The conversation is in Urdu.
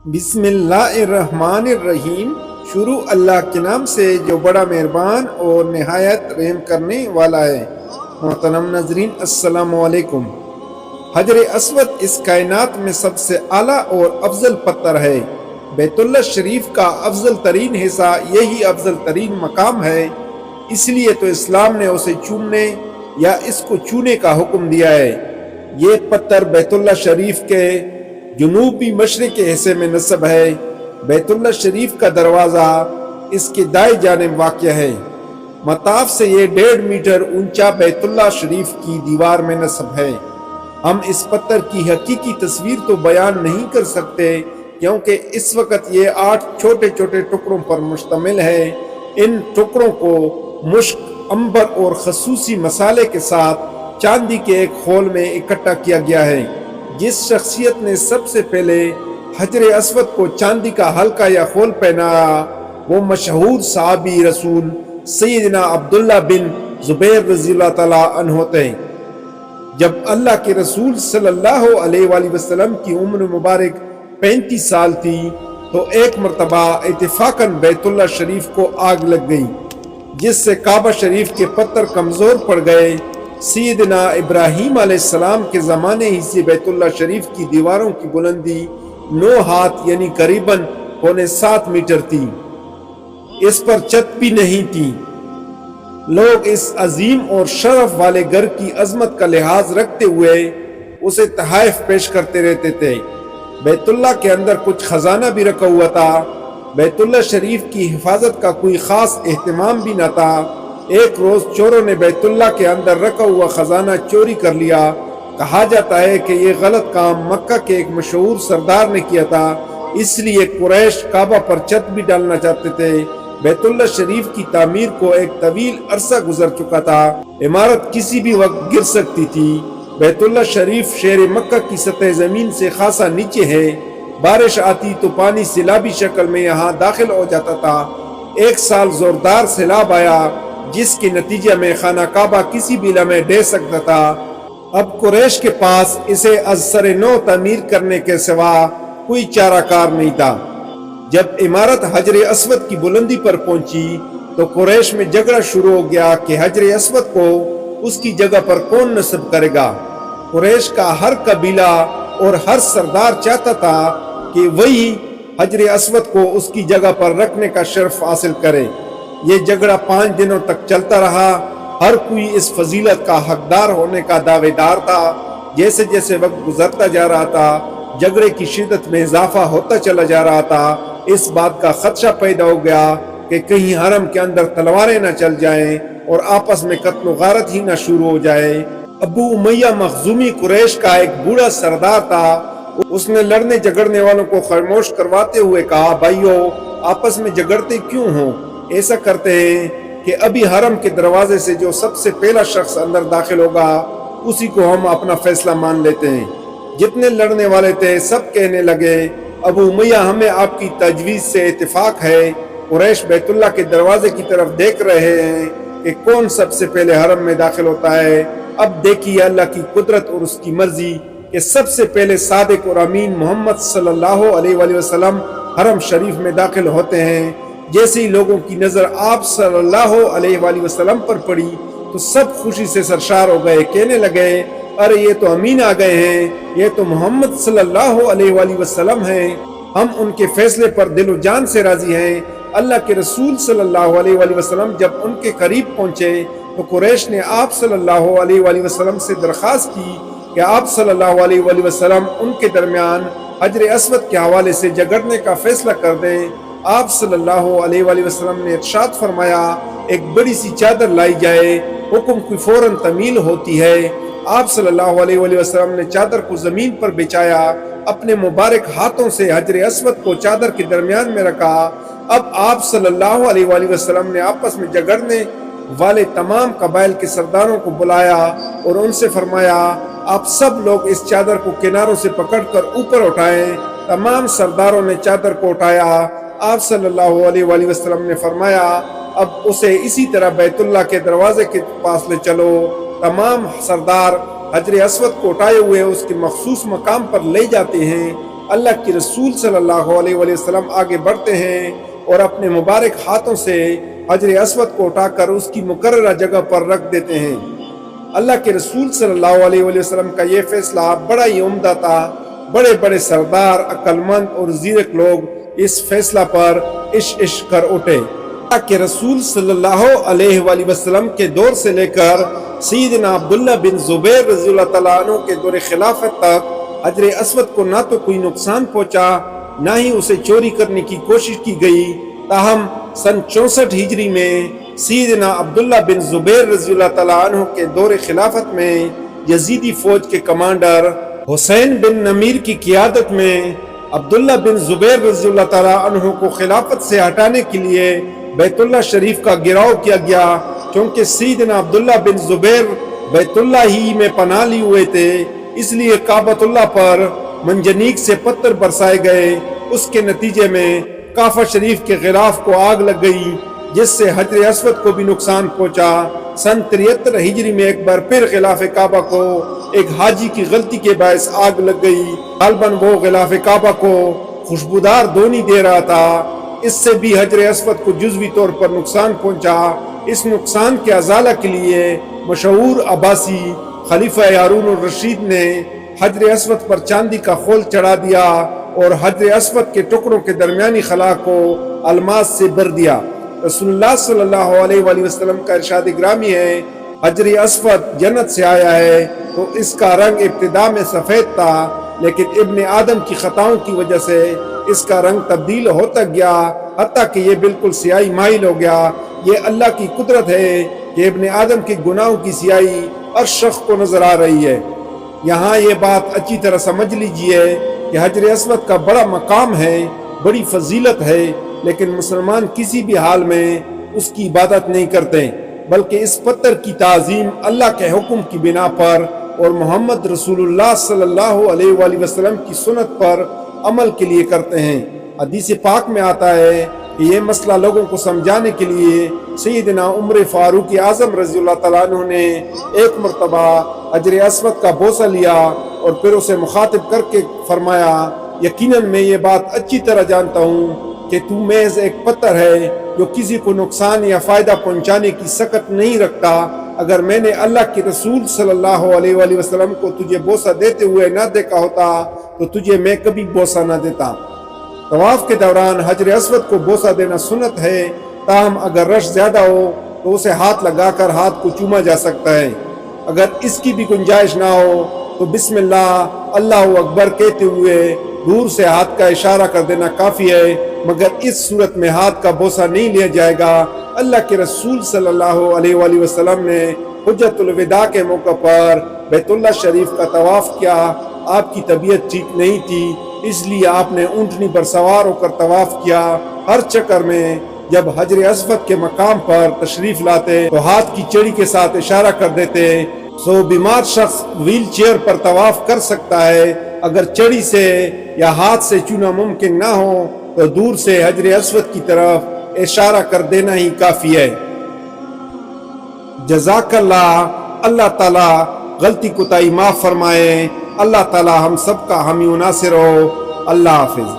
بسم اللہ الرحمن الرحیم۔ شروع اللہ کے نام سے جو بڑا مہربان اور نہایت رحم کرنے والا ہے۔ محترم ناظرین السلام علیکم۔ حجر اسود اس کائنات میں سب سے اعلیٰ اور افضل پتھر ہے۔ بیت اللہ شریف کا افضل ترین حصہ یہی افضل ترین مقام ہے، اس لیے تو اسلام نے اسے چومنے یا اس کو چھونے کا حکم دیا ہے۔ یہ پتھر بیت اللہ شریف کے جنوبی مشرق حصے میں نصب ہے۔ بیت اللہ شریف کا دروازہ اس کے دائیں جانب واقع ہے۔ مطاف سے یہ 1.5 میٹر اونچا بیت اللہ شریف کی دیوار میں نصب ہے۔ ہم اس پتھر کی حقیقی تصویر تو بیان نہیں کر سکتے کیونکہ اس وقت یہ 8 چھوٹے چھوٹے ٹکڑوں پر مشتمل ہے۔ ان ٹکڑوں کو مشک، عنبر اور خصوصی مسالے کے ساتھ چاندی کے ایک خول میں اکٹھا کیا گیا ہے۔ جس شخصیت نے سب سے پہلے حجر اسود کو چاندی کا حلقہ یا خول پہنایا وہ مشہور صحابی رسول سیدنا عبداللہ بن زبیر رضی اللہ تعالیٰ عنہ تھے۔ جب اللہ کے رسول صلی اللہ علیہ وآلہ وسلم کی عمر مبارک 35 سال تھی تو ایک مرتبہ اتفاقاً بیت اللہ شریف کو آگ لگ گئی، جس سے کعبہ شریف کے پتھر کمزور پڑ گئے۔ سیدنا ابراہیم علیہ السلام کے زمانے ہی سے بیت اللہ شریف کی دیواروں کی بلندی 9 ہاتھ یعنی قریباً 7.25 میٹر تھی۔ اس پر چھت بھی نہیں تھی۔ لوگ اس عظیم اور شرف والے گھر کی عظمت کا لحاظ رکھتے ہوئے اسے تحائف پیش کرتے رہتے تھے۔ بیت اللہ کے اندر کچھ خزانہ بھی رکھا ہوا تھا۔ بیت اللہ شریف کی حفاظت کا کوئی خاص اہتمام بھی نہ تھا۔ ایک روز چوروں نے بیت اللہ کے اندر رکھا ہوا خزانہ چوری کر لیا۔ کہا جاتا ہے کہ یہ غلط کام مکہ کے ایک مشہور سردار نے کیا تھا، اس لیے قریش کعبہ پر چھت بھی ڈالنا چاہتے تھے۔ بیت اللہ شریف کی تعمیر کو ایک طویل عرصہ گزر چکا تھا۔ عمارت کسی بھی وقت گر سکتی تھی۔ بیت اللہ شریف شہر مکہ کی سطح زمین سے خاصا نیچے ہے۔ بارش آتی تو پانی سیلابی شکل میں یہاں داخل ہو جاتا تھا۔ ایک سال زوردار سیلاب آیا جس کے نتیجے میں خانہ کعبہ کسی بھی لمحے ڈھہ سکتا تھا۔ اب قریش کے پاس اسے از سر نو تعمیر کرنے کے سوا کوئی چارہ کار نہیں تھا۔ جب عمارت حجر اسود کی بلندی پر پہنچی تو قریش میں جھگڑا شروع ہو گیا کہ حجر اسود کو اس کی جگہ پر کون نصب کرے گا۔ قریش کا ہر قبیلہ اور ہر سردار چاہتا تھا کہ وہی حجر اسود کو اس کی جگہ پر رکھنے کا شرف حاصل کرے۔ یہ جھگڑا 5 دنوں تک چلتا رہا۔ ہر کوئی اس فضیلت کا حقدار ہونے کا دعوے دار تھا۔ جیسے جیسے وقت گزرتا جا رہا تھا جھگڑے کی شدت میں اضافہ ہوتا چلا جا رہا تھا۔ اس بات کا خدشہ پیدا ہو گیا کہ کہیں حرم کے اندر تلواریں نہ چل جائیں اور آپس میں قتل و غارت ہی نہ شروع ہو جائے۔ ابو امیہ مخزومی قریش کا ایک بوڑھا سردار تھا۔ اس نے لڑنے جھگڑنے والوں کو خاموش کرواتے ہوئے کہا، بھائیو آپس میں جھگڑتے کیوں ہوں؟ ایسا کرتے ہیں کہ ابھی حرم کے دروازے سے جو سب سے پہلا شخص اندر داخل ہوگا اسی کو ہم اپنا فیصلہ مان لیتے ہیں۔ جتنے لڑنے والے تھے سب کہنے لگے، ابو امیہ ہمیں آپ کی تجویز سے اتفاق ہے۔ قریش بیت اللہ کے دروازے کی طرف دیکھ رہے ہیں کہ کون سب سے پہلے حرم میں داخل ہوتا ہے۔ اب دیکھیے اللہ کی قدرت اور اس کی مرضی کہ سب سے پہلے صادق اور امین محمد صلی اللہ علیہ وآلہ وسلم حرم شریف میں داخل ہوتے ہیں۔ جیسے ہی لوگوں کی نظر آپ صلی اللہ علیہ وآلہ وسلم پر پڑی تو سب خوشی سے سرشار ہو گئے، کہنے لگے، ارے یہ تو امین آ گئے ہیں، یہ تو محمد صلی اللہ علیہ وآلہ وسلم ہیں۔ ہم ان کے فیصلے پر دل و جان سے راضی ہیں۔ اللہ کے رسول صلی اللہ علیہ وآلہ وسلم جب ان کے قریب پہنچے تو قریش نے آپ صلی اللہ علیہ وآلہ وسلم سے درخواست کی کہ آپ صلی اللہ علیہ وآلہ وسلم ان کے درمیان حجر اسود کے حوالے سے جھگڑنے کا فیصلہ کر دیں۔ آپ صلی اللہ علیہ وآلہ وسلم نے ارشاد فرمایا، ایک بڑی سی چادر لائی جائے، حکم کی فوراً تعمیل ہوتی ہے۔ آپ صلی اللہ علیہ وآلہ وسلم نے چادر کو زمین پر بچھایا، اپنے مبارک ہاتھوں سے حجر اسود کو چادر کے درمیان میں رکھا۔ اب آپ صلی اللہ علیہ وآلہ وسلم نے آپس میں جھگڑنے والے تمام قبائل کے سرداروں کو بلایا اور ان سے فرمایا، آپ سب لوگ اس چادر کو کناروں سے پکڑ کر اوپر اٹھائیں۔ تمام سرداروں نے چادر کو اٹھایا۔ آپ صلی اللہ علیہ وآلہ وسلم نے فرمایا، اب اسے اسی طرح بیت اللہ کے دروازے کے پاس لے چلو۔ تمام سردار حجر اسود کو اٹھائے ہوئے اس کے مخصوص مقام پر لے جاتے ہیں۔ اللہ کے رسول صلی اللہ علیہ وآلہ وسلم آگے بڑھتے ہیں اور اپنے مبارک ہاتھوں سے حجر اسود کو اٹھا کر اس کی مقررہ جگہ پر رکھ دیتے ہیں۔ اللہ کے رسول صلی اللہ علیہ وآلہ وسلم کا یہ فیصلہ بڑا ہی عمدہ تھا۔ بڑے بڑے سردار، عقل مند اور زیرک لوگ اس فیصلہ پر عشق کر اٹھے۔ اللہ کے رسول صلی اللہ علیہ وآلہ وسلم کے دور سے لے کر سیدنا عبداللہ بن زبیر رضی اللہ تعالیٰ عنہ کے دور خلافت تک حجر اسود کو نہ تو کوئی نقصان پہنچا، نہ ہی اسے چوری کرنے کی کوشش کی گئی۔ تاہم سن 64 ہجری میں سیدنا عبداللہ بن زبیر رضی اللہ تعالیٰ عنہ کے دور خلافت میں یزیدی فوج کے کمانڈر حسین بن نمیر کی قیادت میں عبداللہ بن زبیر رضی اللہ تعالیٰ عنہ کو خلافت سے ہٹانے کے لیے بیت اللہ شریف کا گھیراؤ کیا گیا، کیونکہ سیدنا عبداللہ بن زبیر بیت اللہ ہی میں پناہ لی ہوئے تھے، اس لیے کعبۃ اللہ پر منجنیق سے پتھر برسائے گئے۔ اس کے نتیجے میں کعبہ شریف کے غلاف کو آگ لگ گئی، جس سے حجر اسود کو بھی نقصان پہنچا۔ سن 73 ہجری میں ایک بار پھر غلاف کعبہ کو ایک حاجی کی غلطی کے باعث آگ لگ گئی۔ غالباً وہ غلاف کعبہ کو خوشبودار دھونی دے رہا تھا، اس سے بھی حجر اسود کو جزوی طور پر نقصان پہنچا۔ اس نقصان کے ازالہ کے لیے مشہور عباسی خلیفہ ہارون الرشید نے حجر اسود پر چاندی کا خول چڑھا دیا اور حجر اسود کے ٹکڑوں کے درمیانی خلا کو الماس سے بھر دیا۔ رسول اللہ صلی اللہ علیہ وآلہ وسلم کا ارشاد گرامی ہے، حجر اسود جنت سے آیا ہے، تو اس کا رنگ ابتدا میں سفید تھا، لیکن ابن آدم کی خطاؤں کی وجہ سے اس کا رنگ تبدیل ہوتا گیا، حتیٰ کہ یہ بالکل سیاہی مائل ہو گیا۔ یہ اللہ کی قدرت ہے کہ ابن آدم کے گناہوں کی سیاہی ہر شخص کو نظر آ رہی ہے۔ یہاں یہ بات اچھی طرح سمجھ لیجئے کہ حجر اسود کا بڑا مقام ہے، بڑی فضیلت ہے، لیکن مسلمان کسی بھی حال میں اس کی عبادت نہیں کرتے، بلکہ اس پتھر کی تعظیم اللہ کے حکم کی بنا پر اور محمد رسول اللہ صلی اللہ علیہ وآلہ وسلم کی سنت پر عمل کے لیے کرتے ہیں۔ حدیث پاک میں آتا ہے کہ یہ مسئلہ لوگوں کو سمجھانے کے لیے سیدنا عمر فاروق اعظم رضی اللہ تعالیٰ عنہ نے ایک مرتبہ حجر اسود کا بوسہ لیا اور پھر اسے مخاطب کر کے فرمایا، یقیناً میں یہ بات اچھی طرح جانتا ہوں کہ تو محض ایک پتھر ہے جو کسی کو نقصان یا فائدہ پہنچانے کی سکت نہیں رکھتا۔ اگر میں نے اللہ کے رسول صلی اللہ علیہ وآلہ وسلم کو تجھے بوسہ دیتے ہوئے نہ دیکھا ہوتا تو تجھے میں کبھی بوسہ نہ دیتا۔ طواف کے دوران حجر اسود کو بوسہ دینا سنت ہے، تاہم اگر رش زیادہ ہو تو اسے ہاتھ لگا کر ہاتھ کو چوما جا سکتا ہے۔ اگر اس کی بھی گنجائش نہ ہو تو بسم اللہ، اللہ اکبر کہتے ہوئے دور سے ہاتھ کا اشارہ کر دینا کافی ہے، مگر اس صورت میں ہاتھ کا بوسہ نہیں لیا جائے گا۔ اللہ کے رسول صلی اللہ علیہ وآلہ وسلم نے حجۃ الوداع کے موقع پر بیت اللہ شریف کا طواف کیا۔ آپ کی طبیعت ٹھیک نہیں تھی، اس لیے آپ نے اونٹنی پر سوار ہو کر طواف کیا۔ ہر چکر میں جب حجر اسود کے مقام پر تشریف لاتے تو ہاتھ کی چڑی کے ساتھ اشارہ کر دیتے۔ سو بیمار شخص ویل چیئر پر طواف کر سکتا ہے۔ اگر چڑی سے یا ہاتھ سے چھونا ممکن نہ ہو تو دور سے حجر اسود کی طرف اشارہ کر دینا ہی کافی ہے۔ جزاک اللہ۔ اللہ تعالیٰ غلطی کوتاہی معاف فرمائے۔ اللہ تعالیٰ ہم سب کا حامی و ناصر ہو۔ اللہ حافظ۔